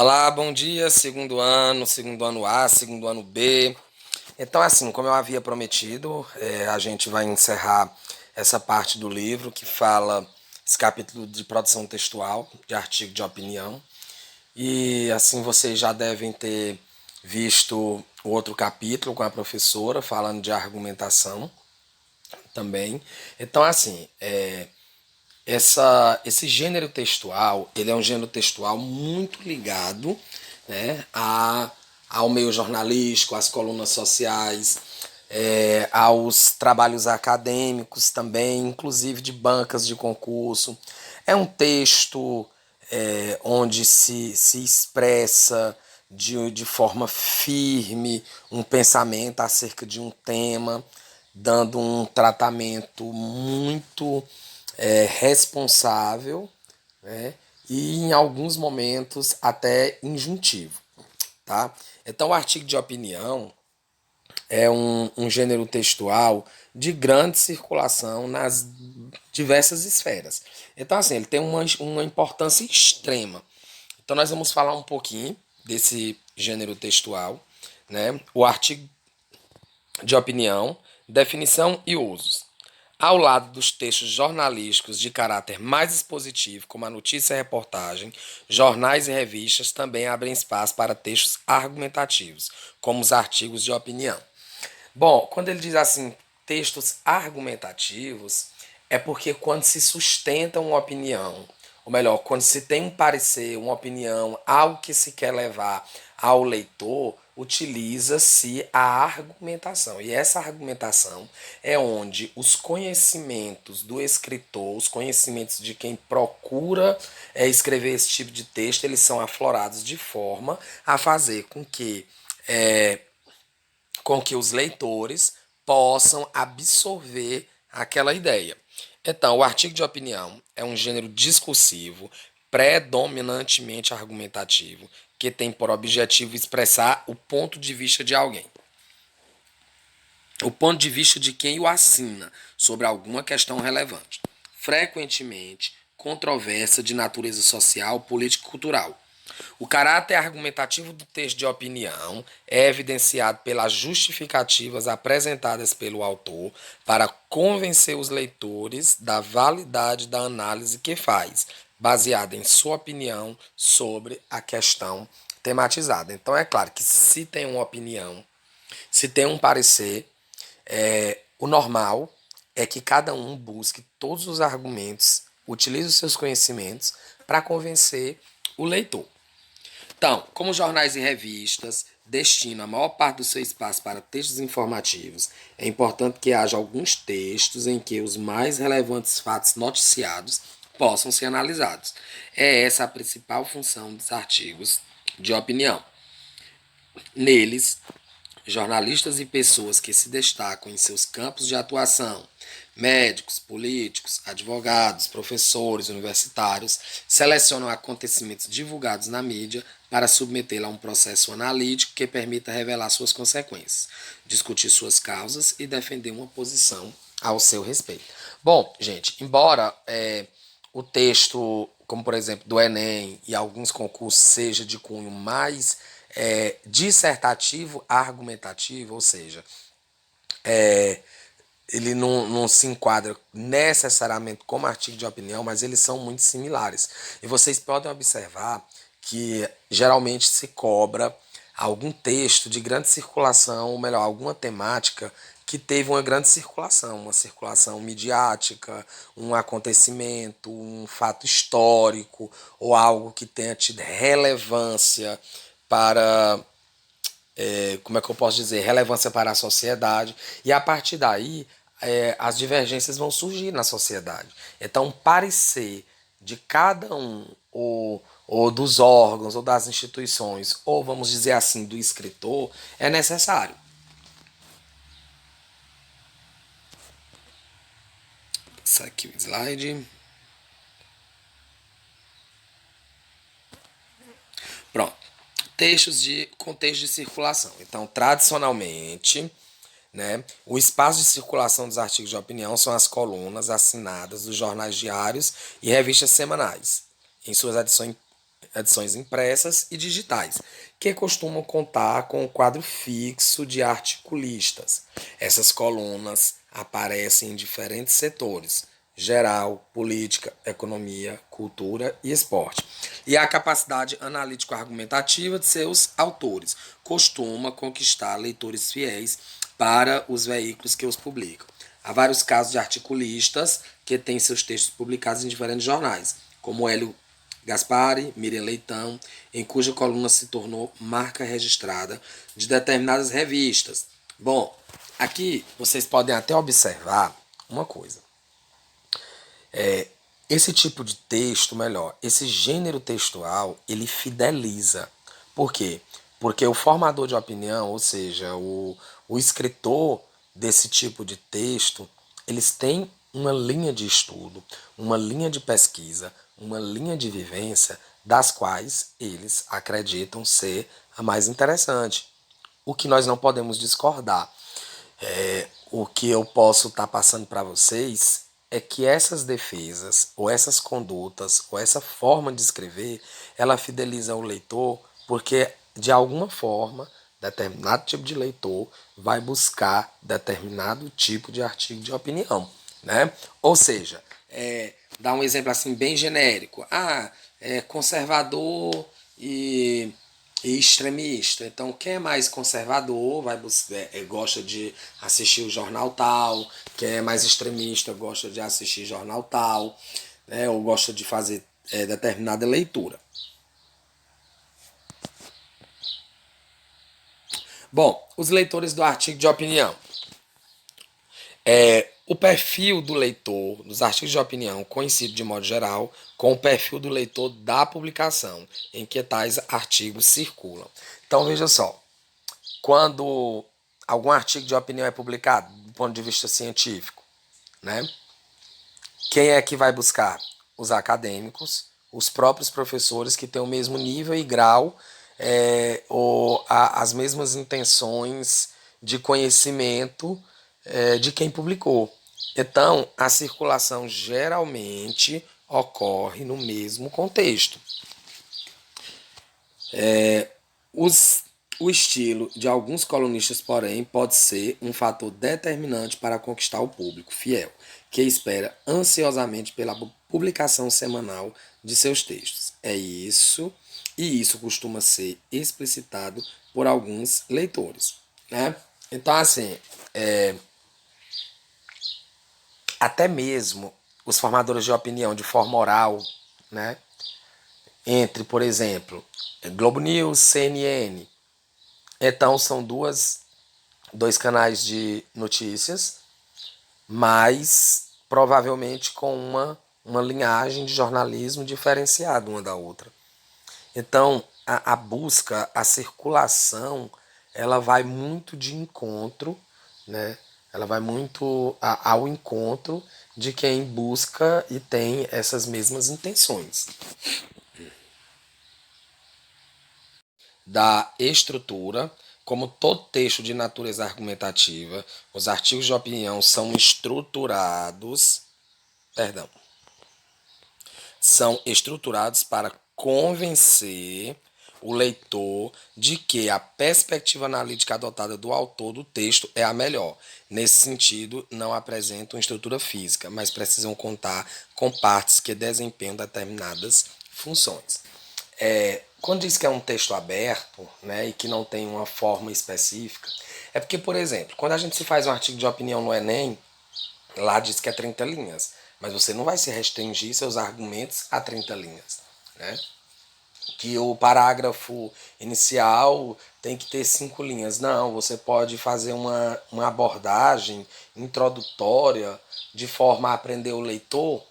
Olá, bom dia, segundo ano A, segundo ano B. Então, assim, como eu havia prometido, a gente vai encerrar essa parte do livro que fala esse capítulo de produção textual, de artigo de opinião. E assim vocês já devem ter visto o outro capítulo com a professora falando de argumentação também. Então, assim, esse gênero textual, ele é um gênero textual muito ligado, né, ao meio jornalístico, às colunas sociais, aos trabalhos acadêmicos também, inclusive de bancas de concurso. É um texto onde se expressa de forma firme um pensamento acerca de um tema, dando um tratamento muito responsável, né? E em alguns momentos até injuntivo, tá? Então o artigo de opinião é um gênero textual de grande circulação nas diversas esferas. Então assim, ele tem uma importância extrema. Então nós vamos falar um pouquinho desse gênero textual, né? O artigo de opinião, definição e usos. Ao lado dos textos jornalísticos de caráter mais expositivo, como a notícia e a reportagem, jornais e revistas também abrem espaço para textos argumentativos, como os artigos de opinião. Bom, quando ele diz assim, textos argumentativos, é porque quando se sustenta uma opinião, ou melhor, quando se tem um parecer, uma opinião, algo que se quer levar ao leitor, utiliza-se a argumentação. E essa argumentação é onde os conhecimentos do escritor, os conhecimentos de quem procura escrever esse tipo de texto, eles são aflorados de forma a fazer com que os leitores possam absorver aquela ideia. Então, o artigo de opinião é um gênero discursivo, predominantemente argumentativo, que tem por objetivo expressar o ponto de vista de alguém. O ponto de vista de quem o assina sobre alguma questão relevante. Frequentemente, controversa de natureza social, política e cultural. O caráter argumentativo do texto de opinião é evidenciado pelas justificativas apresentadas pelo autor para convencer os leitores da validade da análise que faz, baseada em sua opinião sobre a questão tematizada. Então, é claro que se tem uma opinião, se tem um parecer, o normal é que cada um busque todos os argumentos, utilize os seus conhecimentos para convencer o leitor. Então, como jornais e revistas destinam a maior parte do seu espaço para textos informativos, é importante que haja alguns textos em que os mais relevantes fatos noticiados possam ser analisados. É essa a principal função dos artigos de opinião. Neles, jornalistas e pessoas que se destacam em seus campos de atuação, médicos, políticos, advogados, professores, universitários, selecionam acontecimentos divulgados na mídia para submetê-la a um processo analítico que permita revelar suas consequências, discutir suas causas e defender uma posição ao seu respeito. Bom, gente, embora o texto, como por exemplo do Enem e alguns concursos, seja de cunho mais dissertativo argumentativo, ou seja, ele não se enquadra necessariamente como artigo de opinião, mas eles são muito similares. E vocês podem observar que geralmente se cobra algum texto de grande circulação, ou melhor, alguma temática que teve uma grande circulação, uma circulação midiática, um acontecimento, um fato histórico, ou algo que tenha tido relevância para, como é que eu posso dizer, relevância para a sociedade. E a partir daí, as divergências vão surgir na sociedade. Então, parecer de cada um, ou dos órgãos, ou das instituições, ou vamos dizer assim, do escritor, é necessário. Isso aqui o slide. Pronto. Contexto de circulação. Então, tradicionalmente, né, o espaço de circulação dos artigos de opinião são as colunas assinadas dos jornais diários e revistas semanais, em suas edições impressas e digitais, que costumam contar com um quadro fixo de articulistas. Essas colunas aparecem em diferentes setores: geral, política, economia, cultura e esporte. E a capacidade analítico-argumentativa de seus autores costuma conquistar leitores fiéis para os veículos que os publicam. Há vários casos de articulistas que têm seus textos publicados em diferentes jornais, como Hélio Gaspari, Miriam Leitão, em cuja coluna se tornou marca registrada de determinadas revistas. Bom, aqui vocês podem até observar uma coisa. Esse tipo de texto, melhor, esse gênero textual, ele fideliza. Por quê? Porque o formador de opinião, ou seja, o escritor desse tipo de texto, eles têm uma linha de estudo, uma linha de pesquisa, uma linha de vivência, das quais eles acreditam ser a mais interessante. O que nós não podemos discordar. O que eu posso estar passando para vocês é que essas defesas, ou essas condutas, ou essa forma de escrever, ela fideliza o leitor porque, de alguma forma, determinado tipo de leitor vai buscar determinado tipo de artigo de opinião, né? Ou seja, dá um exemplo assim bem genérico. Conservador e extremista. Então, quem é mais conservador vai gosta de assistir o jornal tal, quem é mais extremista gosta de assistir jornal tal, né, ou gosta de fazer determinada leitura. Bom, os leitores do artigo de opinião. O perfil do leitor dos artigos de opinião coincide, de modo geral, com o perfil do leitor da publicação em que tais artigos circulam. Então, veja só, quando algum artigo de opinião é publicado do ponto de vista científico, né? Quem é que vai buscar? Os acadêmicos, os próprios professores que têm o mesmo nível e grau, ou as mesmas intenções de conhecimento de quem publicou. Então, a circulação geralmente ocorre no mesmo contexto. Os, o estilo de alguns colunistas, porém, pode ser um fator determinante para conquistar o público fiel, que espera ansiosamente pela publicação semanal de seus textos. E isso costuma ser explicitado por alguns leitores, né? Então, assim, até mesmo os formadores de opinião de forma oral, né? Entre, por exemplo, Globo News, CNN. Então, são dois canais de notícias, mas provavelmente com uma linhagem de jornalismo diferenciada uma da outra. Então, a busca, a circulação, ela vai muito de encontro, né? Ela vai muito ao encontro de quem busca e tem essas mesmas intenções. Da estrutura, como todo texto de natureza argumentativa, os artigos de opinião são estruturados para convencer o leitor de que a perspectiva analítica adotada do autor do texto é a melhor. Nesse sentido, não apresentam uma estrutura física, mas precisam contar com partes que desempenham determinadas funções. Quando diz que é um texto aberto, né, e que não tem uma forma específica, é porque, por exemplo, quando a gente se faz um artigo de opinião no Enem, lá diz que é 30 linhas, mas você não vai se restringir seus argumentos a 30 linhas, né? Que o parágrafo inicial tem que ter 5 linhas. Não, você pode fazer uma abordagem introdutória de forma a aprender o leitor,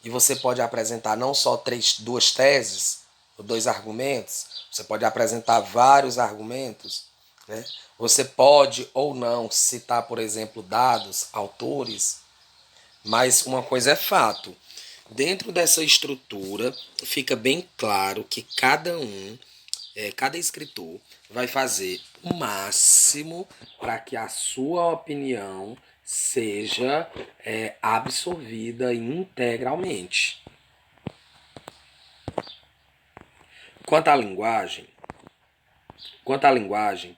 e você pode apresentar não só duas teses ou dois argumentos, você pode apresentar vários argumentos, né? Você pode ou não citar, por exemplo, dados, autores, mas uma coisa é fato. Dentro dessa estrutura, fica bem claro que cada escritor vai fazer o máximo para que a sua opinião seja absorvida integralmente. Quanto à linguagem,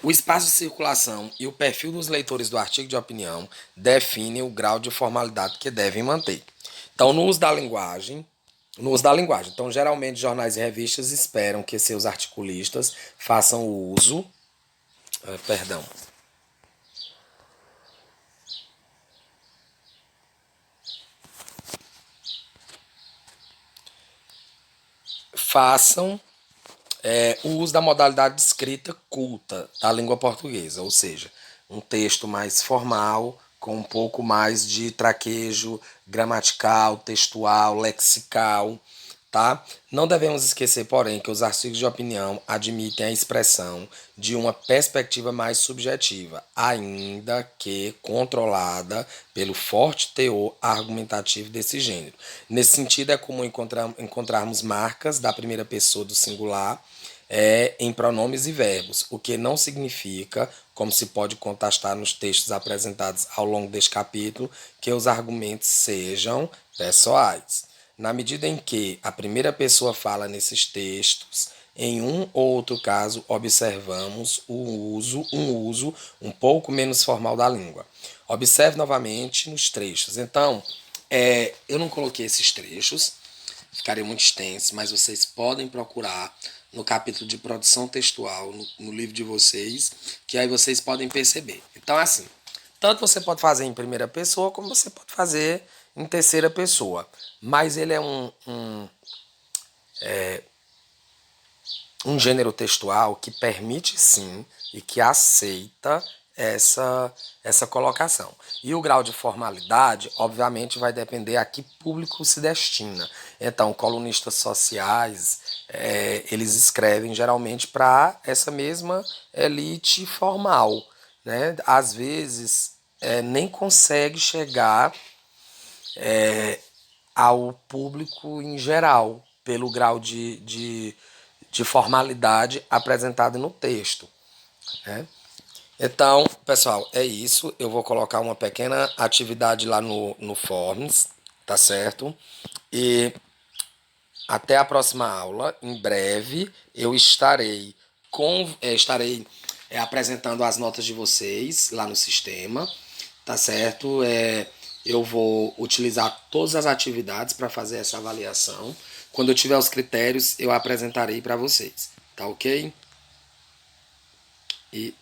o espaço de circulação e o perfil dos leitores do artigo de opinião definem o grau de formalidade que devem manter. Então, no uso da linguagem. Então, geralmente, jornais e revistas esperam que seus articulistas façam o uso, perdão, façam o uso da modalidade de escrita culta da língua portuguesa, ou seja, um texto mais formal, com um pouco mais de traquejo gramatical, textual, lexical, tá? Não devemos esquecer, porém, que os artigos de opinião admitem a expressão de uma perspectiva mais subjetiva, ainda que controlada pelo forte teor argumentativo desse gênero. Nesse sentido, é comum encontrarmos marcas da primeira pessoa do singular em pronomes e verbos, o que não significa, como se pode contestar nos textos apresentados ao longo deste capítulo, que os argumentos sejam pessoais. Na medida em que a primeira pessoa fala nesses textos, em um ou outro caso observamos um uso um pouco menos formal da língua. Observe novamente nos trechos. Então, eu não coloquei esses trechos, ficaria muito extenso, mas vocês podem procurar no capítulo de produção textual, no livro de vocês, que aí vocês podem perceber. Então, assim, tanto você pode fazer em primeira pessoa, como você pode fazer em terceira pessoa. Mas ele é um gênero textual que permite sim e que aceita essa colocação. E o grau de formalidade, obviamente, vai depender a que público se destina. Então, colunistas sociais, eles escrevem geralmente para essa mesma elite formal, né? Às vezes, nem consegue chegar ao público em geral, pelo grau de formalidade apresentado no texto, né? Então, pessoal, é isso. Eu vou colocar uma pequena atividade lá no Forms, tá certo? E até a próxima aula. Em breve eu estarei apresentando as notas de vocês lá no sistema, tá certo? Eu vou utilizar todas as atividades para fazer essa avaliação. Quando eu tiver os critérios, eu apresentarei para vocês, tá ok? E